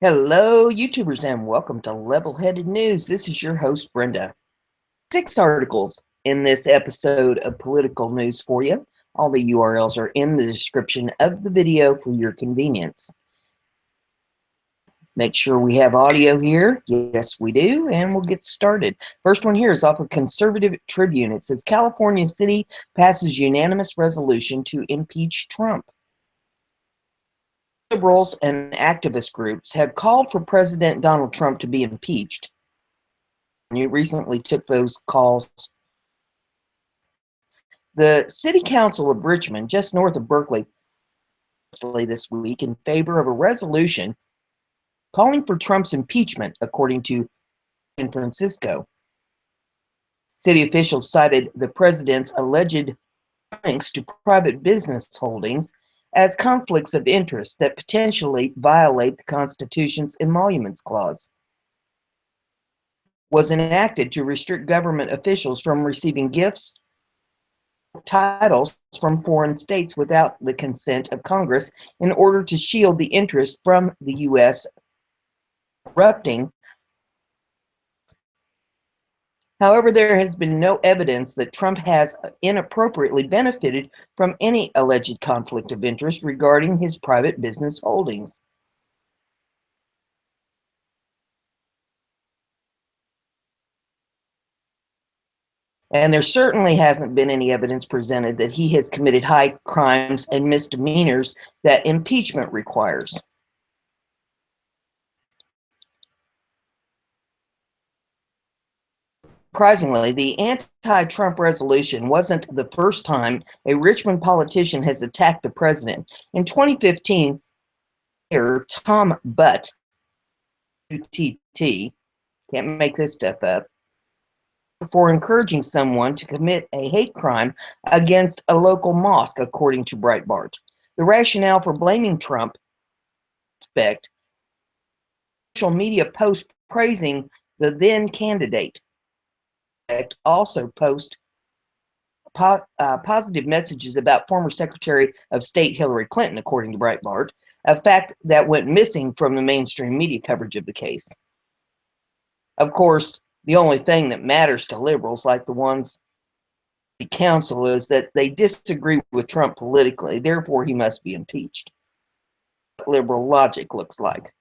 Hello, YouTubers, and welcome to Level-Headed News. This is your host, Brenda. 6 articles in this episode of political news for you. All the URLs are in the description of the video for your convenience. Make sure we have audio here. Yes, we do, and we'll get started. First one here is off of Conservative Tribune. It says, California City passes unanimous resolution to impeach Trump. Liberals and activist groups have called for President Donald Trump to be impeached. You recently took those calls. The City Council of Richmond, just north of Berkeley, this week in favor of a resolution calling for Trump's impeachment, according to San Francisco. City officials cited the president's alleged links to private business holdings as conflicts of interest that potentially violate the Constitution's Emoluments Clause. Was enacted to restrict government officials from receiving gifts, titles from foreign states without the consent of Congress in order to shield the interest from the U.S. corrupting. However, there has been no evidence that Trump has inappropriately benefited from any alleged conflict of interest regarding his private business holdings. And there certainly hasn't been any evidence presented that he has committed high crimes and misdemeanors that impeachment requires. Surprisingly, the anti-Trump resolution wasn't the first time a Richmond politician has attacked the president. In 2015, Mayor Tom Butt, UTT, can't make this stuff up, for encouraging someone to commit a hate crime against a local mosque, according to Breitbart. The rationale for blaming Trump, social media post praising the then candidate, also post positive messages about former Secretary of State Hillary Clinton, according to Breitbart, a fact that went missing from the mainstream media coverage of the case. Of course, the only thing that matters to liberals, like the ones the council, is that they disagree with Trump politically, therefore he must be impeached. Liberal logic looks like.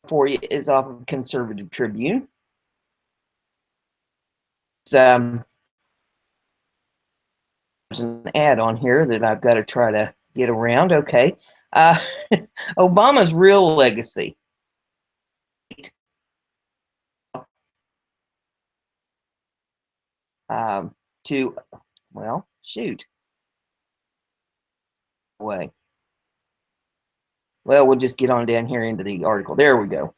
For you is off of Conservative Tribune. There's an ad on here that I've got to try to get around. Okay. Obama's real legacy. To, well, shoot. Way. Well, we'll just get on down here into the article. There we go.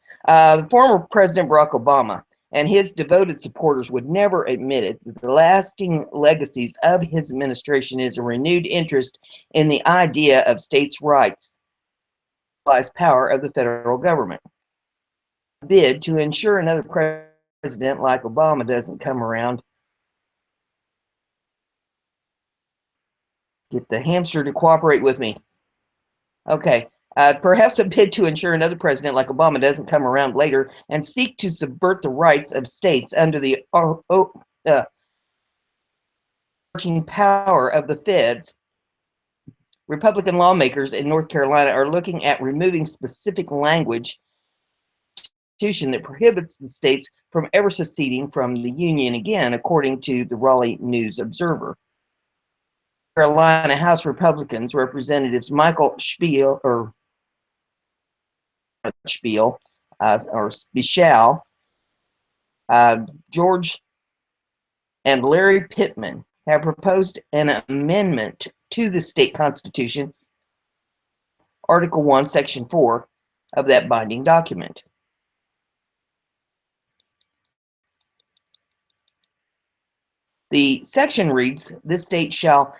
Former President Barack Obama and his devoted supporters would never admit it. The lasting legacies of his administration is a renewed interest in the idea of states' rights, power of the federal government. Bid to ensure another president like Obama doesn't come around. Get the hamster to cooperate with me. Okay. Perhaps a bid to ensure another president like Obama doesn't come around later and seek to subvert the rights of states under the overarching power of the feds. Republican lawmakers in North Carolina are looking at removing specific language that prohibits the states from ever seceding from the Union again, according to the Raleigh News Observer. Carolina House Republicans Representatives Michael Spiel or Spichal, George and Larry Pittman have proposed an amendment to the state constitution, Article 1, Section 4 of that binding document. The section reads, this state shall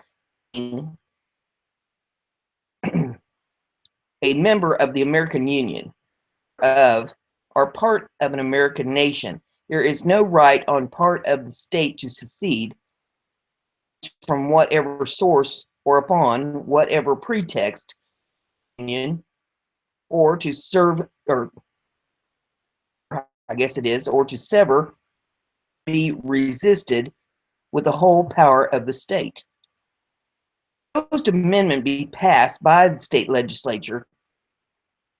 be a member of the American Union of or part of an American nation. There is no right on part of the state to secede from whatever source or upon whatever pretext, union, or to serve, or I guess it is, or to sever, be resisted with the whole power of the state. The proposed amendment be passed by the state legislature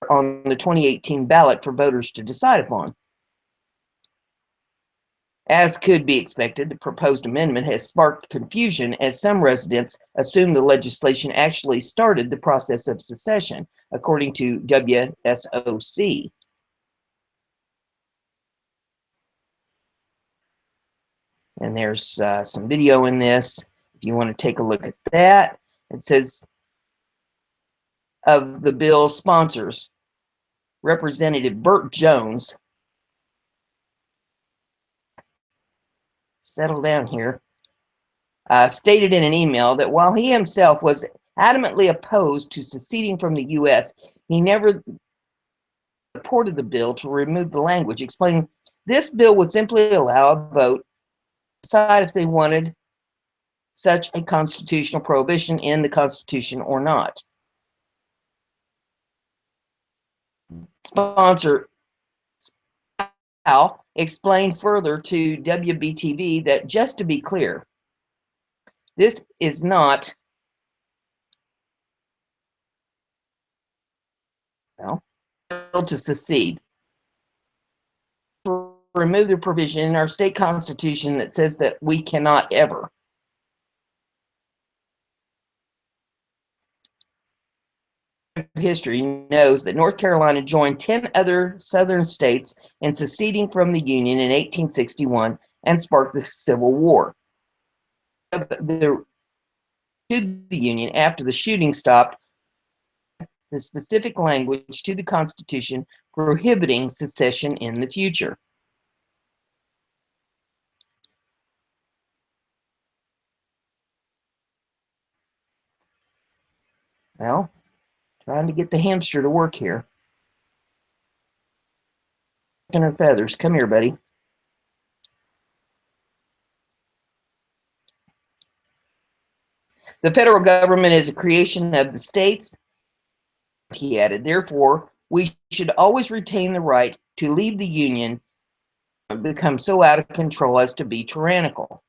on the 2018 ballot for voters to decide upon. As could be expected, the proposed amendment has sparked confusion as some residents assume the legislation actually started the process of secession, according to WSOC. And there's some video in this if you want to take a look at that. It says, of the bill's sponsors, Representative Burt Jones, settle down here, stated in an email that while he himself was adamantly opposed to seceding from the U.S., he never supported the bill to remove the language, explaining this bill would simply allow a vote to decide if they wanted such a constitutional prohibition in the Constitution or not. Sponsor Al explained further to WBTV that, just to be clear, this is not, well, to secede. Remove the provision in our state constitution that says that we cannot ever. History knows that North Carolina joined 10 other southern states in seceding from the Union in 1861 and sparked the Civil War. To the Union after the shooting stopped, the specific language to the Constitution prohibiting secession in the future. Well, trying to get the hamster to work here. And her feathers. Come here, buddy. The federal government is a creation of the states, he added. Therefore, we should always retain the right to leave the Union and become so out of control as to be tyrannical.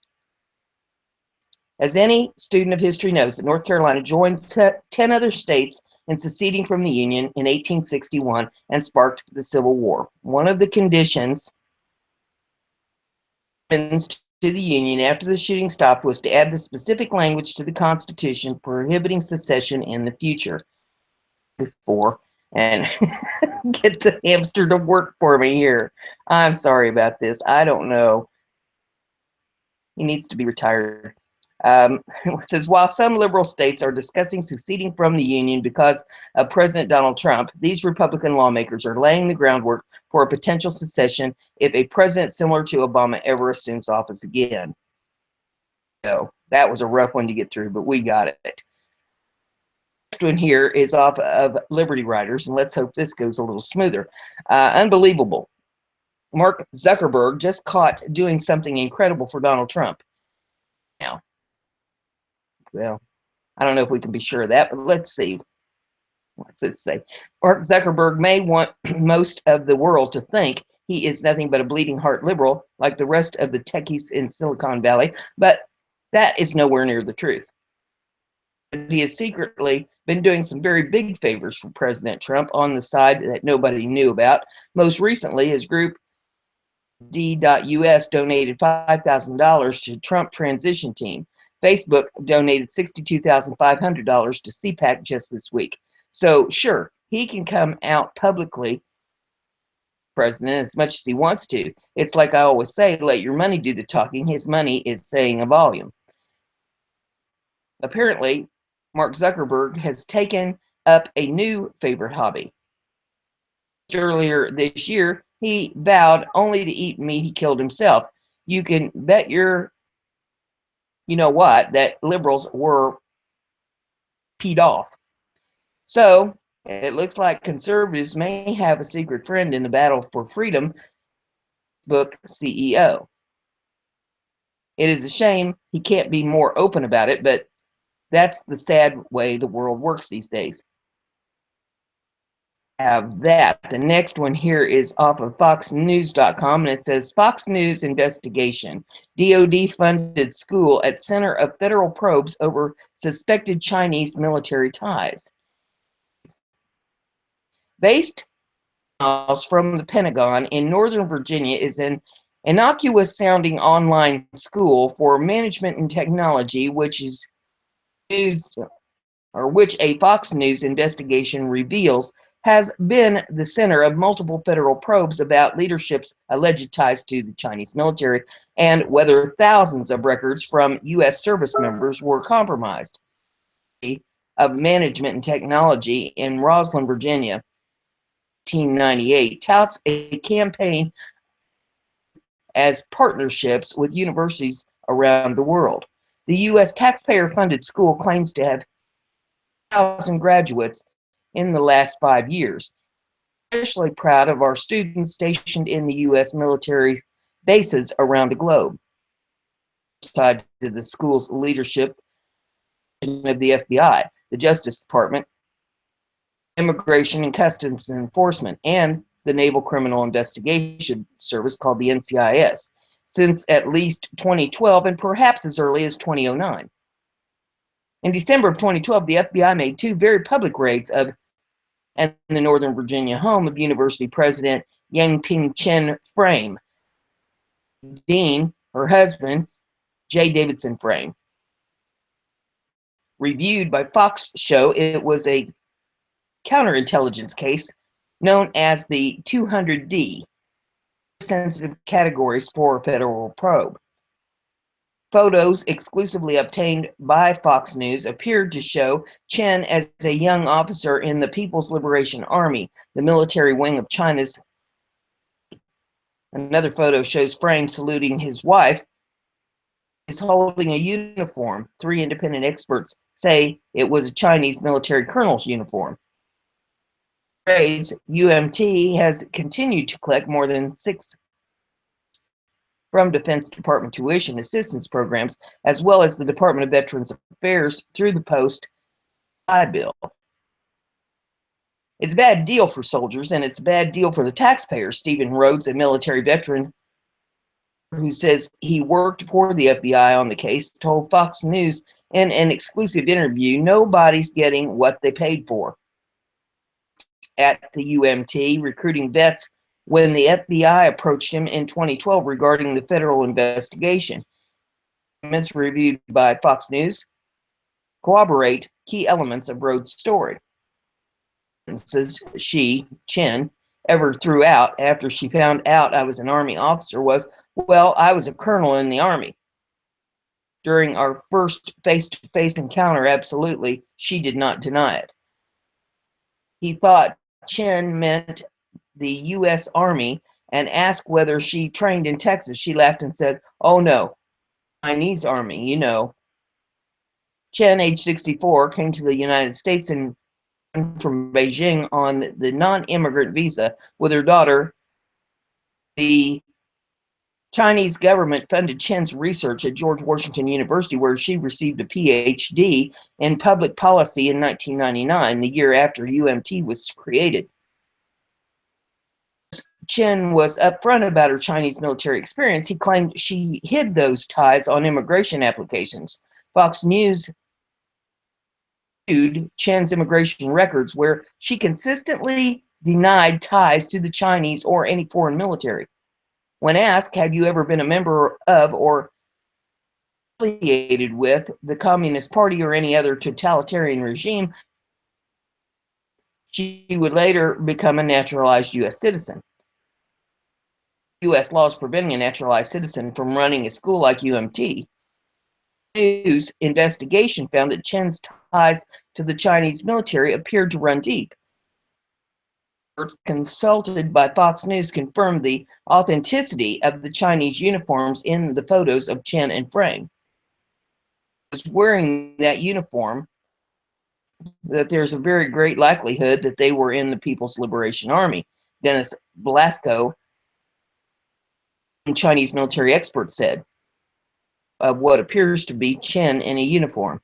As any student of history knows, that North Carolina joined 10 other states in seceding from the Union in 1861 and sparked the Civil War. One of the conditions to the Union after the shooting stopped was to add the specific language to the Constitution prohibiting secession in the future. Before and get the hamster to work for me here. I'm sorry about this. I don't know. He needs to be retired. It says, while some liberal states are discussing seceding from the Union because of President Donald Trump, these Republican lawmakers are laying the groundwork for a potential secession if a president similar to Obama ever assumes office again. So that was a rough one to get through, but we got it. Next one here is off of Liberty Riders, and let's hope this goes a little smoother. Unbelievable. Mark Zuckerberg just caught doing something incredible for Donald Trump. Now, well, I don't know if we can be sure of that, but let's see. What's it say? Mark Zuckerberg may want most of the world to think he is nothing but a bleeding heart liberal like the rest of the techies in Silicon Valley, but that is nowhere near the truth. He has secretly been doing some very big favors for President Trump on the side that nobody knew about. Most recently, his group D.US donated $5,000 to Trump transition team. Facebook donated $62,500 to CPAC just this week. So sure, he can come out publicly, president, as much as he wants to. It's like I always say, let your money do the talking. His money is saying a volume. Apparently, Mark Zuckerberg has taken up a new favorite hobby. Earlier this year, he vowed only to eat meat he killed himself. You can bet your, you know what, that liberals were peed off. So it looks like conservatives may have a secret friend in the battle for freedom, book CEO. It is a shame he can't be more open about it, but that's the sad way the world works these days. have that. The next one here is off of foxnews.com, and it says Fox News investigation. DoD funded school at center of federal probes over suspected Chinese military ties. Based miles from the Pentagon in Northern Virginia is an innocuous sounding online school for management and technology, which is used, or which a Fox News investigation reveals has been the center of multiple federal probes about leadership's alleged ties to the Chinese military and whether thousands of records from U.S. service members were compromised. Of Management and Technology in Roslyn, Virginia, 1998, touts a campaign as partnerships with universities around the world. The U.S. taxpayer-funded school claims to have 1,000 graduates in the last 5 years. Especially proud of our students stationed in the U.S. military bases around the globe. Side to the school's leadership of the FBI, the Justice Department, Immigration and Customs Enforcement, and the Naval Criminal Investigation Service called the NCIS since at least 2012 and perhaps as early as 2009. In December of 2012, the FBI made 2 very public raids of and the Northern Virginia home of University President Yang-Ping Chen Frame, Dean, her husband, J. Davidson Frame. Reviewed by Fox show it was a counterintelligence case known as the 200D, sensitive categories for a federal probe. Photos exclusively obtained by Fox News appeared to show Chen as a young officer in the People's Liberation Army, the military wing of China's. Another photo shows Frame saluting his wife. He's holding a uniform. 3 independent experts say it was a Chinese military colonel's uniform. Grades, UMT has continued to collect more than 6 from Defense Department tuition assistance programs, as well as the Department of Veterans Affairs through the Post-I bill. It's a bad deal for soldiers, and it's a bad deal for the taxpayer. Stephen Rhodes, a military veteran who says he worked for the FBI on the case, told Fox News in an exclusive interview, nobody's getting what they paid for. At the UMT, recruiting vets when the FBI approached him in 2012 regarding the federal investigation. Documents reviewed by Fox News corroborate key elements of Rhodes' story. Sentences she, Chen, ever threw out after she found out I was an Army officer was, well, I was a colonel in the Army. During our first face-to-face encounter, absolutely, she did not deny it. He thought Chen meant the U.S. Army and asked whether she trained in Texas. She laughed and said, oh no, Chinese Army, you know. Chen, age 64, came to the United States and from Beijing on the non-immigrant visa with her daughter. The Chinese government funded Chen's research at George Washington University, where she received a PhD in public policy in 1999, the year after UMT was created. Chen was upfront about her Chinese military experience. He claimed she hid those ties on immigration applications. Fox News viewed Chen's immigration records, where she consistently denied ties to the Chinese or any foreign military. When asked, have you ever been a member of or affiliated with the Communist Party or any other totalitarian regime, she would later become a naturalized U.S. citizen. U.S. laws preventing a naturalized citizen from running a school like UMT. News investigation found that Chen's ties to the Chinese military appeared to run deep. Consulted by Fox News confirmed the authenticity of the Chinese uniforms in the photos of Chen and Frame. Was wearing that uniform, that there's a very great likelihood that they were in the People's Liberation Army. Dennis Blasco, Chinese military expert, said of what appears to be Chen in a uniform.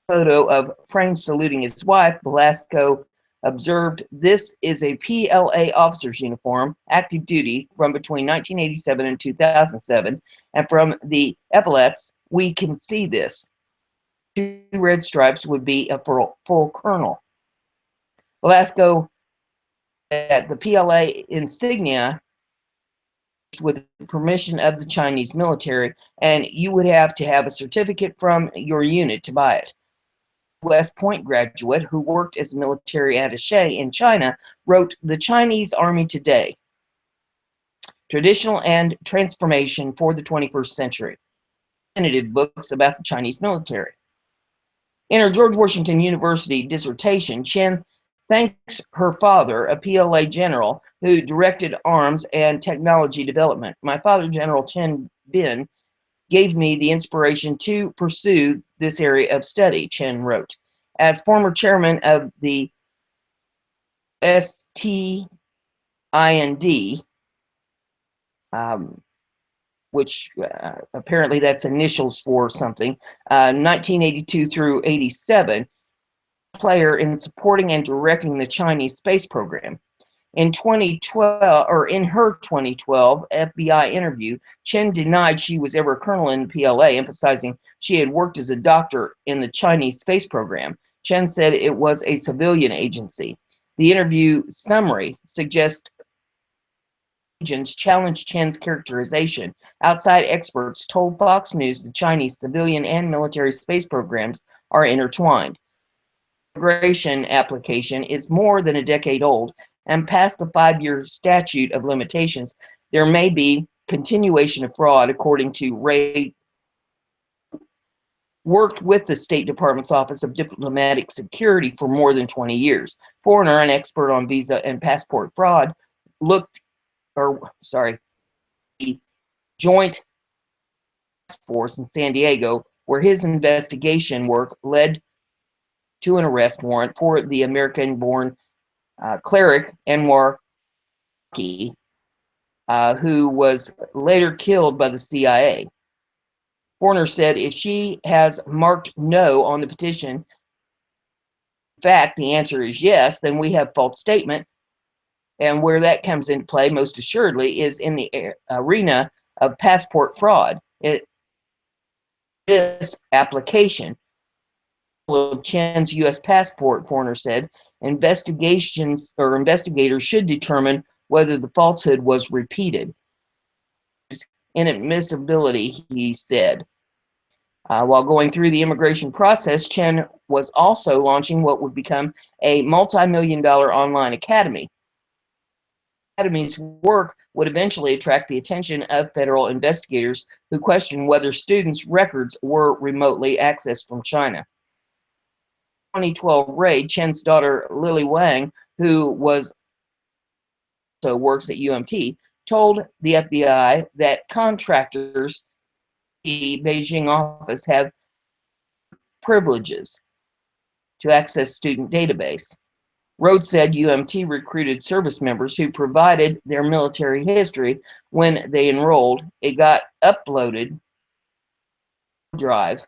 Photo of Frame saluting his wife, Blasco observed this is a PLA officer's uniform, active duty, from between 1987 and 2007, and from the epaulets, we can see this. 2 red stripes would be a full colonel. Velasco at the PLA insignia with permission of the Chinese military, and you would have to have a certificate from your unit to buy it. West Point graduate who worked as a military attaché in China wrote The Chinese Army Today, Traditional and Transformation for the 21st Century, definitive books about the Chinese military. In her George Washington University dissertation, Chen thanks her father, a PLA general who directed arms and technology development. My father, General Chen Bin, gave me the inspiration to pursue this area of study, Chen wrote. As former chairman of the STIND, which apparently that's initials for something, 1982 through 87, player in supporting and directing the Chinese space program. In 2012, or in her 2012 FBI interview, Chen denied she was ever a colonel in the PLA, emphasizing she had worked as a doctor in the Chinese space program. Chen said it was a civilian agency. The interview summary suggests agents challenged Chen's characterization. Outside experts told Fox News the Chinese civilian and military space programs are intertwined. Immigration application is more than a decade old and past the 5-year statute of limitations. There may be continuation of fraud, according to Ray, worked with the State Department's Office of Diplomatic Security for more than 20 years. Foreigner and expert on visa and passport fraud the Joint Task Force in San Diego, where his investigation work led to an arrest warrant for the American-born cleric Anwar, who was later killed by the CIA. Horner said if she has marked no on the petition, in fact, the answer is yes, then we have false statement. And where that comes into play, most assuredly, is in the arena of passport fraud. This application of Chen's U.S. passport, Horner said, investigators should determine whether the falsehood was repeated. Inadmissibility, he said. While going through the immigration process, Chen was also launching what would become a multi-million-dollar online academy. The academy's work would eventually attract the attention of federal investigators who questioned whether students' records were remotely accessed from China. In the 2012 raid, Chen's daughter Lily Wang, who also works at UMT, told the FBI that contractors in the Beijing office have privileges to access student database. Rhodes said UMT recruited service members who provided their military history when they enrolled. It got uploaded drive,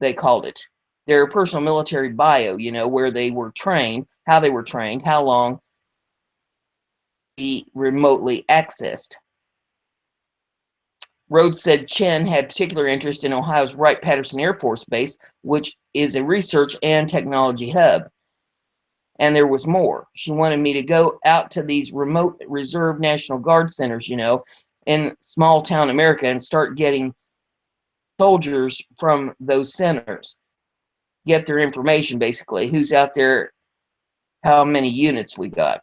they called it. Their personal military bio, where they were trained, how they were trained, how long be remotely accessed. Rhodes said Chen had particular interest in Ohio's Wright-Patterson Air Force Base, which is a research and technology hub. And there was more. She wanted me to go out to these remote reserve National Guard centers, in small town America and start getting soldiers from those centers. Get their information, basically. Who's out there, how many units we got.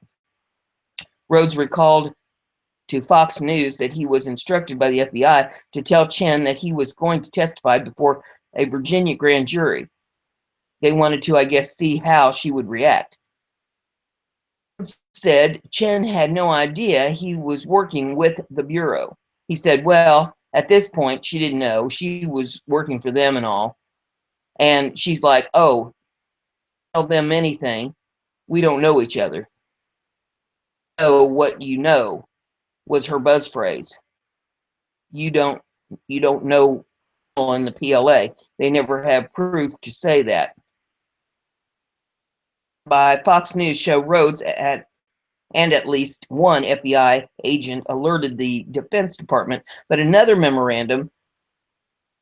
Rhodes recalled to Fox News that he was instructed by the FBI to tell Chen that he was going to testify before a Virginia grand jury. They wanted to, I guess, see how she would react. Said Chen had no idea he was working with the Bureau. He said, well, at this point, she didn't know. She was working for them and all. And she's like, oh, tell them anything. We don't know each other. So what you know was her buzz phrase. You don't know in the PLA. They never have proof to say that. by Fox News show Rhodes and at least one FBI agent alerted the Defense Department, but another memorandum,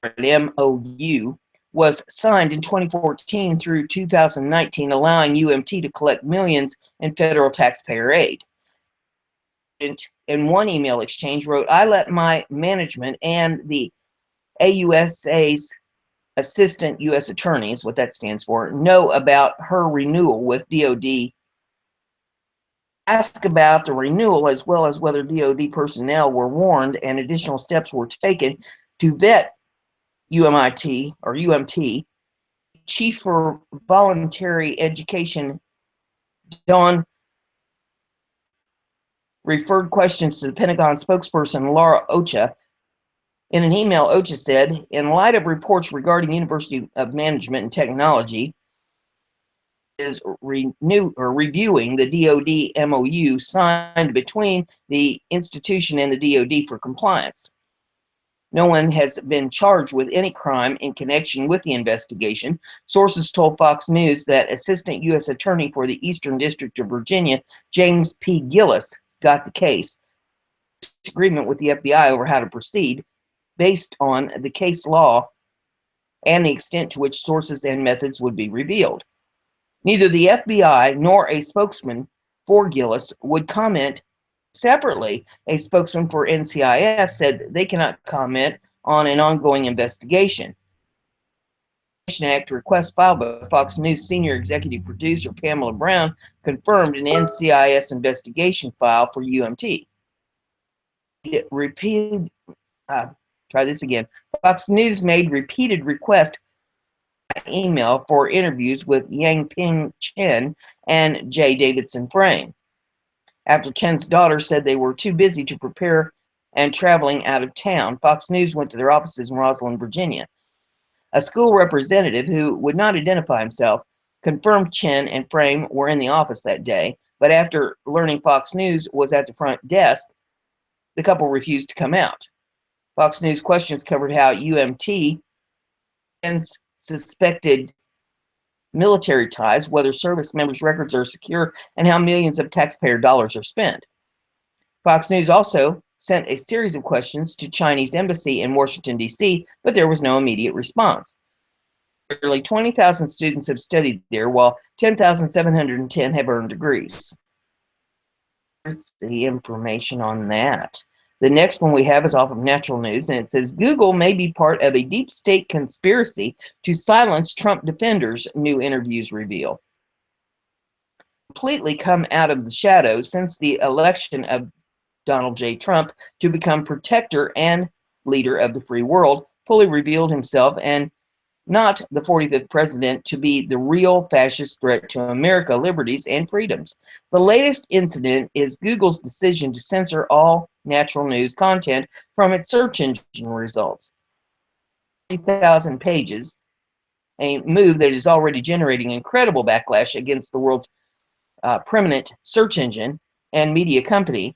an MOU, was signed in 2014 through 2019, allowing UMT to collect millions in federal taxpayer aid. In one email exchange wrote, "I let my management and the AUSA's Assistant U.S. Attorney," is what that stands for, "know about her renewal with DOD. Ask about the renewal as well as whether DOD personnel were warned and additional steps were taken to vet UMT. Chief for Voluntary Education, Don, referred questions to the Pentagon spokesperson Laura Ocha. In an email, Ocha said, "In light of reports regarding University of Management and Technology is reviewing the DoD MOU signed between the institution and the DoD for compliance. No one has been charged with any crime in connection with the investigation." Sources told Fox News that Assistant U.S. Attorney for the Eastern District of Virginia, James P. Gillis, got the case. Disagreement with the FBI over how to proceed based on the case law and the extent to which sources and methods would be revealed. Neither the FBI nor a spokesman for Gillis would comment. Separately, a spokesman for NCIS said they cannot comment on an ongoing investigation. Act request filed by Fox News senior executive producer Pamela Brown confirmed an NCIS investigation file for UMT. Try this again. Fox News made repeated requests by email for interviews with Yang Ping Chen and J. Davidson Frame, after Chen's daughter said they were too busy to prepare and traveling out of town. Fox News went to their offices in Rosslyn, Virginia. A school representative who would not identify himself confirmed Chen and Frame were in the office that day, but after learning Fox News was at the front desk, the couple refused to come out. Fox News questions covered how UMT and suspected military ties, whether service members' records are secure, and how millions of taxpayer dollars are spent. Fox News also sent a series of questions to Chinese embassy in Washington, D.C., but there was no immediate response. Nearly 20,000 students have studied there, while 10,710 have earned degrees. Here's the information on that. The next one we have is off of Natural News, and it says Google may be part of a deep state conspiracy to silence Trump defenders, new interviews reveal. Completely come out of the shadows since the election of Donald J. Trump to become protector and leader of the free world, fully revealed himself and not the 45th president to be the real fascist threat to America, liberties, and freedoms. The latest incident is Google's decision to censor all natural news content from its search engine results. 3,000 pages, a move that is already generating incredible backlash against the world's preeminent search engine and media company.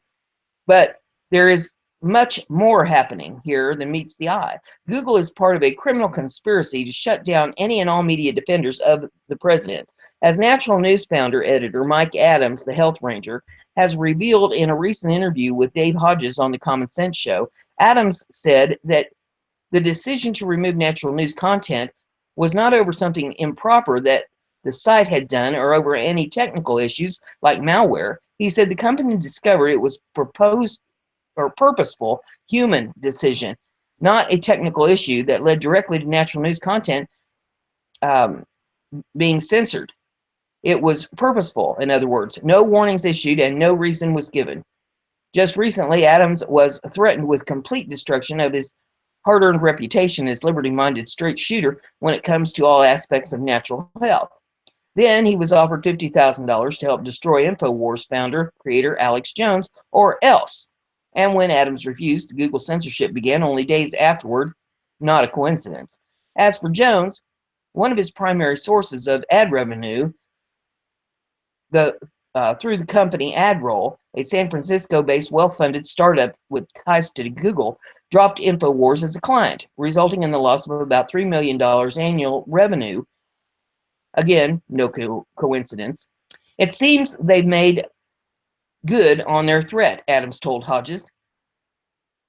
But there is much more happening here than meets the eye. Google is part of a criminal conspiracy to shut down any and all media defenders of the president. As Natural News founder editor Mike Adams, the health ranger, has revealed in a recent interview with Dave Hodges on the Common Sense Show, Adams said that the decision to remove Natural News content was not over something improper that the site had done or over any technical issues like malware. He said the company discovered it was proposed or purposeful human decision, not a technical issue that led directly to Natural News content being censored. It was purposeful, in other words. No warnings issued and no reason was given. Just recently, Adams was threatened with complete destruction of his hard-earned reputation as liberty-minded straight shooter when it comes to all aspects of natural health. Then he was offered $50,000 to help destroy InfoWars founder, creator Alex Jones, or else. And when Adams refused, Google censorship began only days afterward. Not a coincidence. As for Jones, one of his primary sources of ad revenue, through the company AdRoll, a San Francisco-based, well-funded startup with ties to Google, dropped InfoWars as a client, resulting in the loss of about $3 million annual revenue. Again, no coincidence. It seems they've made good on their threat, Adams told Hodges.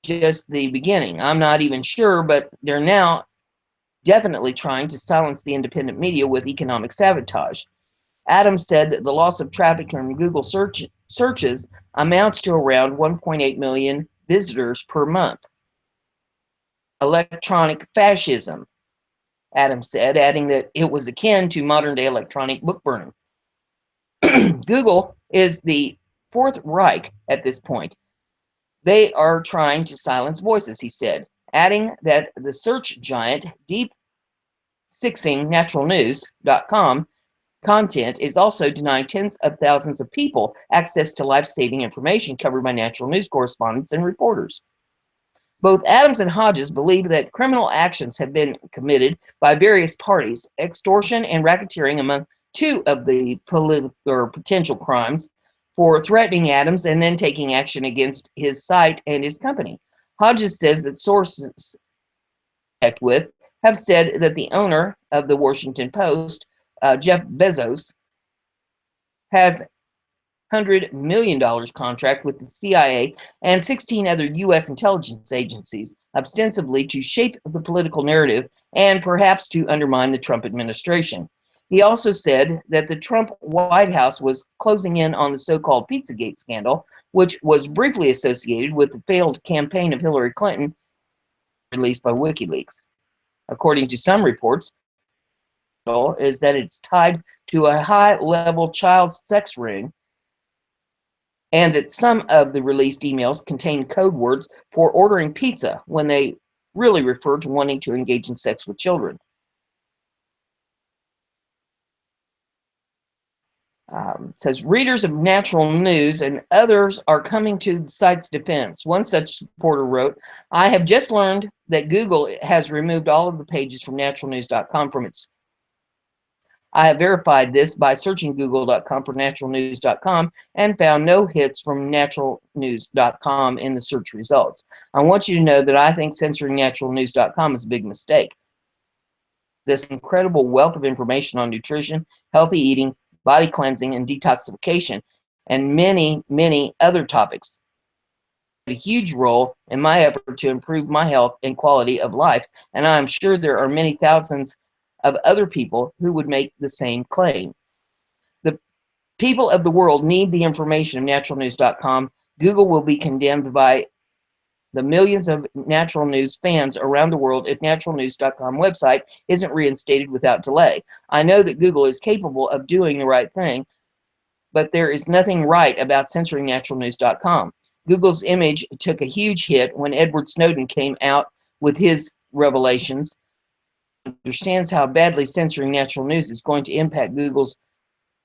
Just the beginning. I'm not even sure, but they're now definitely trying to silence the independent media with economic sabotage. Adams said that the loss of traffic from Google searches amounts to around 1.8 million visitors per month. Electronic fascism, Adams said, adding that it was akin to modern-day electronic book burning. Google is the Fourth Reich at this point. They are trying to silence voices, he said, adding that the search giant deep sixing naturalnews.com content is also denying tens of thousands of people access to life-saving information covered by natural news correspondents and reporters. Both Adams and Hodges believe that criminal actions have been committed by various parties, extortion and racketeering among two of the potential crimes, for threatening Adams and then taking action against his site and his company. Hodges says that sources checked with have said that the owner of the Washington Post, Jeff Bezos, has $100 million contract with the CIA and 16 other U.S. intelligence agencies, ostensibly to shape the political narrative and perhaps to undermine the Trump administration. He also said that the Trump White House was closing in on the so-called Pizzagate scandal, which was briefly associated with the failed campaign of Hillary Clinton, released by WikiLeaks. According to some reports, is that it's tied to a high-level child sex ring, and that some of the released emails contain code words for ordering pizza when they really refer to wanting to engage in sex with children. Says readers of Natural News and others are coming to the site's defense. One such supporter wrote, I have just learned that Google has removed all of the pages from naturalnews.com from its. I have verified this by searching google.com for naturalnews.com and found no hits from naturalnews.com in the search results. I want you to know that I think censoring naturalnews.com is a big mistake. This incredible wealth of information on nutrition, healthy eating, body cleansing, and detoxification, and many, many other topics played a huge role in my effort to improve my health and quality of life, and I'm sure there are many thousands of other people who would make the same claim. The people of the world need the information of naturalnews.com. Google will be condemned by the millions of Natural News fans around the world if naturalnews.com website isn't reinstated without delay. I know that Google is capable of doing the right thing, but there is nothing right about censoring naturalnews.com. Google's image took a huge hit when Edward Snowden came out with his revelations. Understands how badly censoring natural news is going to impact Google's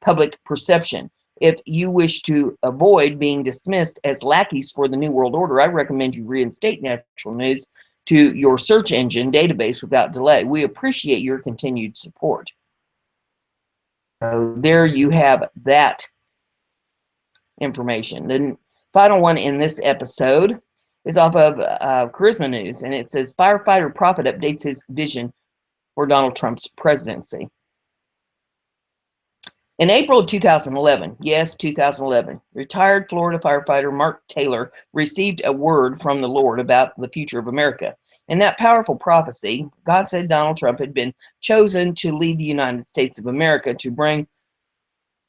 public perception. If you wish to avoid being dismissed as lackeys for the New World Order, I recommend you reinstate Natural News to your search engine database without delay. We appreciate your continued support. So there you have that information. The final one in this episode is off of Charisma News, and it says firefighter prophet updates his vision for Donald Trump's presidency. In April of 2011, yes, 2011, retired Florida firefighter Mark Taylor received a word from the Lord about the future of America. In that powerful prophecy, God said Donald Trump had been chosen to lead the United States of America to bring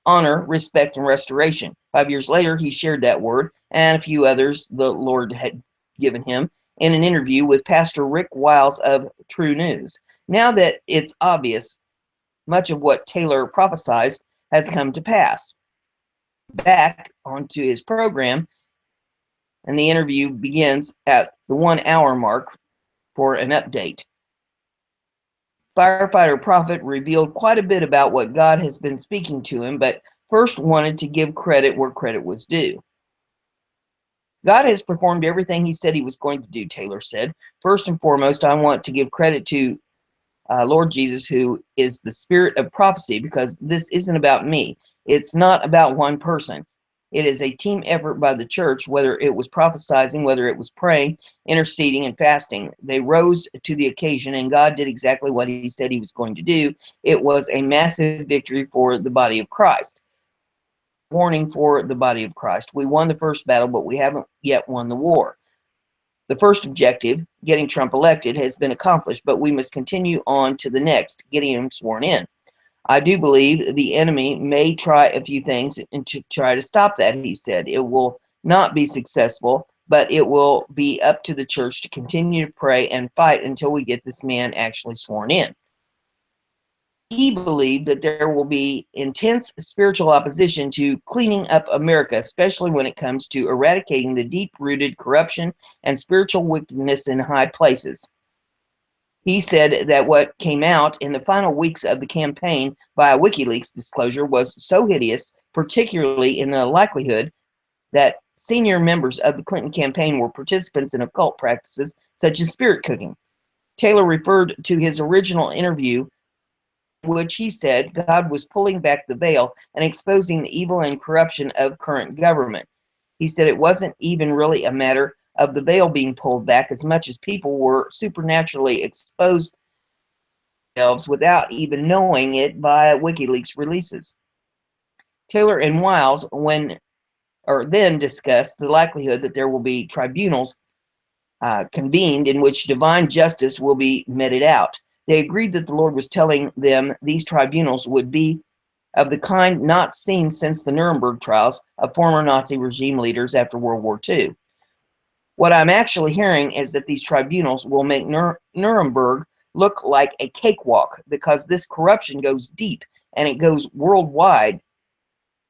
honor, respect, and restoration. 5 years later, he shared that word and a few others the Lord had given him in an interview with Pastor Rick Wiles of True News. Now that it's obvious, much of what Taylor prophesied has come to pass. Back onto his program, and the interview begins at the 1 hour mark for an update. Firefighter Prophet revealed quite a bit about what God has been speaking to him, but first wanted to give credit where credit was due. God has performed everything he said he was going to do, Taylor said. First and foremost, I want to give credit to Lord Jesus, who is the spirit of prophecy, because this isn't about me. It's not about one person. It is a team effort by the church, whether it was prophesying, whether it was praying, interceding, and fasting. They rose to the occasion, and God did exactly what he said he was going to do. It was a massive victory for the body of Christ. warning for the body of Christ. We won the first battle, but we haven't yet won the war. The first objective, getting Trump elected, has been accomplished, but we must continue on to the next, getting him sworn in. I do believe the enemy may try a few things and to try to stop that, he said. It will not be successful, but it will be up to the church to continue to pray and fight until we get this man actually sworn in. He believed that there will be intense spiritual opposition to cleaning up America, especially when it comes to eradicating the deep-rooted corruption and spiritual wickedness in high places. He said that what came out in the final weeks of the campaign via WikiLeaks disclosure was so hideous, particularly in the likelihood that senior members of the Clinton campaign were participants in occult practices such as spirit cooking. Taylor referred to his original interview, in which he said God was pulling back the veil and exposing the evil and corruption of current government. He said it wasn't even really a matter of the veil being pulled back as much as people were supernaturally exposed themselves without even knowing it via WikiLeaks releases. Taylor and Wiles then discussed the likelihood that there will be tribunals convened in which divine justice will be meted out. They agreed that the Lord was telling them these tribunals would be of the kind not seen since the Nuremberg trials of former Nazi regime leaders after World War II. What I'm actually hearing is that these tribunals will make Nuremberg look like a cakewalk because this corruption goes deep and it goes worldwide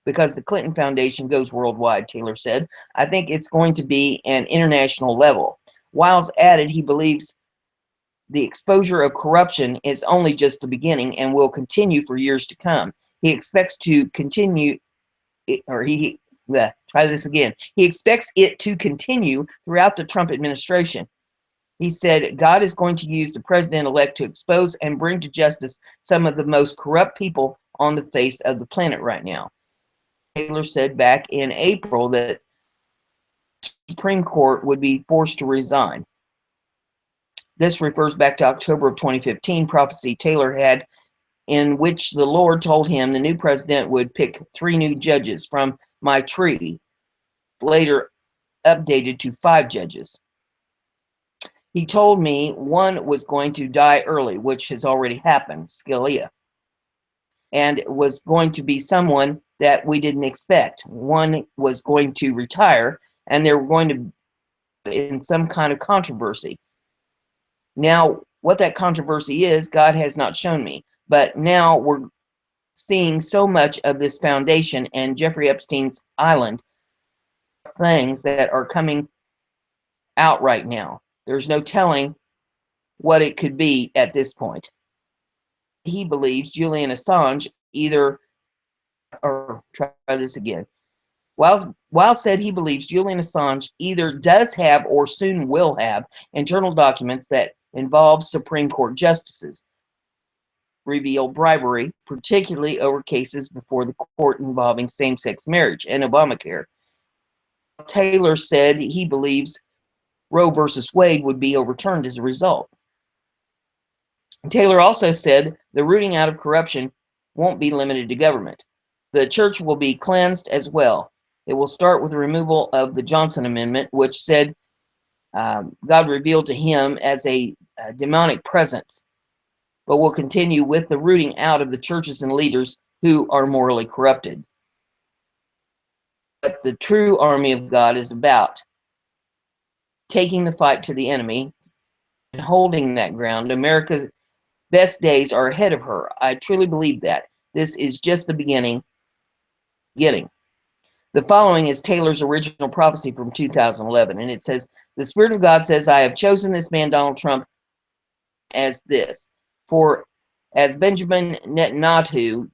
because the Clinton Foundation goes worldwide, Taylor said. I think it's going to be an international level. Wiles added he believes the exposure of corruption is only just the beginning and will continue for years to come. He expects to continue, try this again. He expects it to continue throughout the Trump administration. He said God is going to use the president-elect to expose and bring to justice some of the most corrupt people on the face of the planet right now. Taylor said back in April that the Supreme Court would be forced to resign. This refers back to October of 2015 prophecy Taylor had, in which the Lord told him the new president would pick 3 new judges from my tree, later updated to 5 judges. He told me one was going to die early, which has already happened, Scalia, and was going to be someone that we didn't expect. One was going to retire, and they were going to be in some kind of controversy. Now, what that controversy is, God has not shown me, but now we're seeing so much of this foundation and Jeffrey Epstein's island things that are coming out right now. There's no telling what it could be at this point. He believes Julian Assange try this again. Wiles said he believes Julian Assange either does have or soon will have internal documents that involve Supreme Court justices, reveal bribery, particularly over cases before the court involving same-sex marriage and Obamacare. Taylor said he believes Roe versus Wade would be overturned as a result. Taylor also said the rooting out of corruption won't be limited to government. The church will be cleansed as well. It will start with the removal of the Johnson Amendment, which said God revealed to him as a demonic presence, but will continue with the rooting out of the churches and leaders who are morally corrupted. But the true army of God is about taking the fight to the enemy and holding that ground. America's best days are ahead of her. I truly believe that. This is just the beginning. The following is Taylor's original prophecy from 2011, and it says, the Spirit of God says, I have chosen this man, Donald Trump, as this. For as Benjamin Netanyahu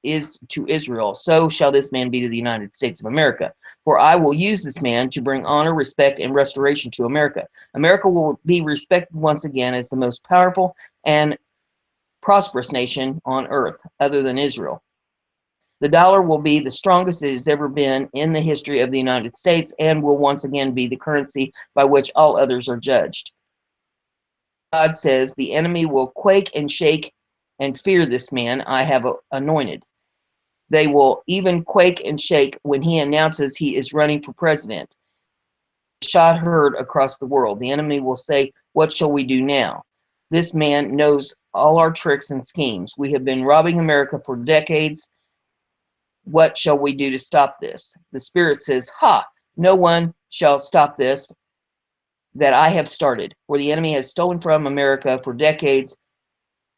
is to Israel, so shall this man be to the United States of America. For I will use this man to bring honor, respect, and restoration to America. America will be respected once again as the most powerful and prosperous nation on earth, other than Israel. The dollar will be the strongest it has ever been in the history of the United States and will once again be the currency by which all others are judged. God says the enemy will quake and shake and fear this man I have anointed. They will even quake and shake when he announces he is running for president. Shot heard across the world. The enemy will say, "What shall we do now? This man knows all our tricks and schemes. We have been robbing America for decades. What shall we do to stop this?" The Spirit says, "Ha! No one shall stop this that I have started. For the enemy has stolen from America for decades,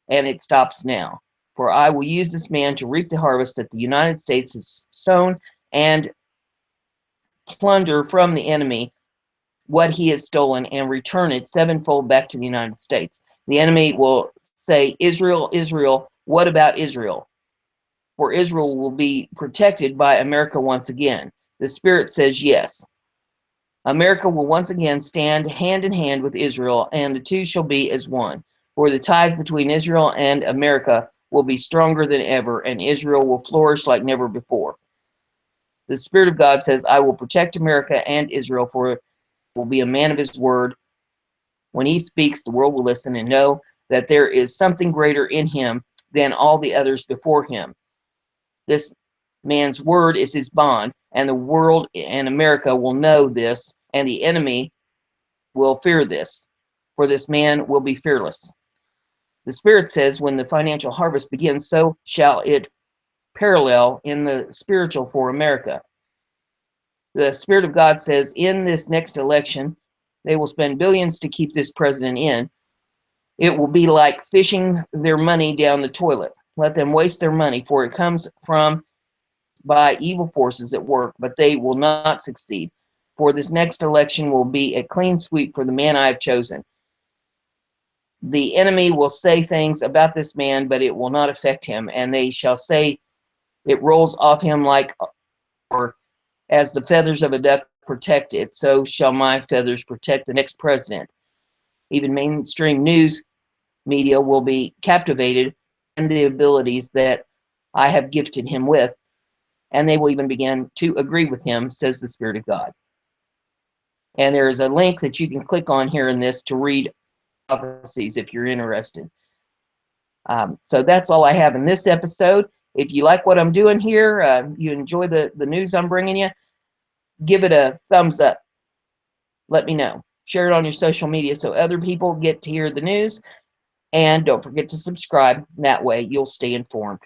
and it stops now. For I will use this man to reap the harvest that the United States has sown and plunder from the enemy what he has stolen and return it sevenfold back to the United States." The enemy will say, "Israel, Israel, what about Israel? For Israel will be protected by America once again." The Spirit says, "Yes. America will once again stand hand in hand with Israel, and the two shall be as one. For the ties between Israel and America will be stronger than ever, and Israel will flourish like never before." The Spirit of God says, "I will protect America and Israel, for it will be a man of his word. When he speaks, the world will listen and know that there is something greater in him than all the others before him. This man's word is his bond, and the world and America will know this, and the enemy will fear this, for this man will be fearless." The Spirit says, when the financial harvest begins, so shall it parallel in the spiritual for America. The Spirit of God says, in this next election, they will spend billions to keep this president in. It will be like fishing their money down the toilet. Let them waste their money, for it comes from by evil forces at work, but they will not succeed. For this next election will be a clean sweep for the man I have chosen. The enemy will say things about this man, but it will not affect him, and they shall say it rolls off him like, or as the feathers of a duck protect it, so shall my feathers protect the next president. Even mainstream news media will be captivated in the abilities that I have gifted him with, and they will even begin to agree with him, says the Spirit of God. And there is a link that you can click on here in this to read prophecies if you're interested. So that's all I have in this episode. If you like what I'm doing here, you enjoy the news I'm bringing you, give it a thumbs up. Let me know. Share it on your social media so other people get to hear the news. And don't forget to subscribe. That way you'll stay informed.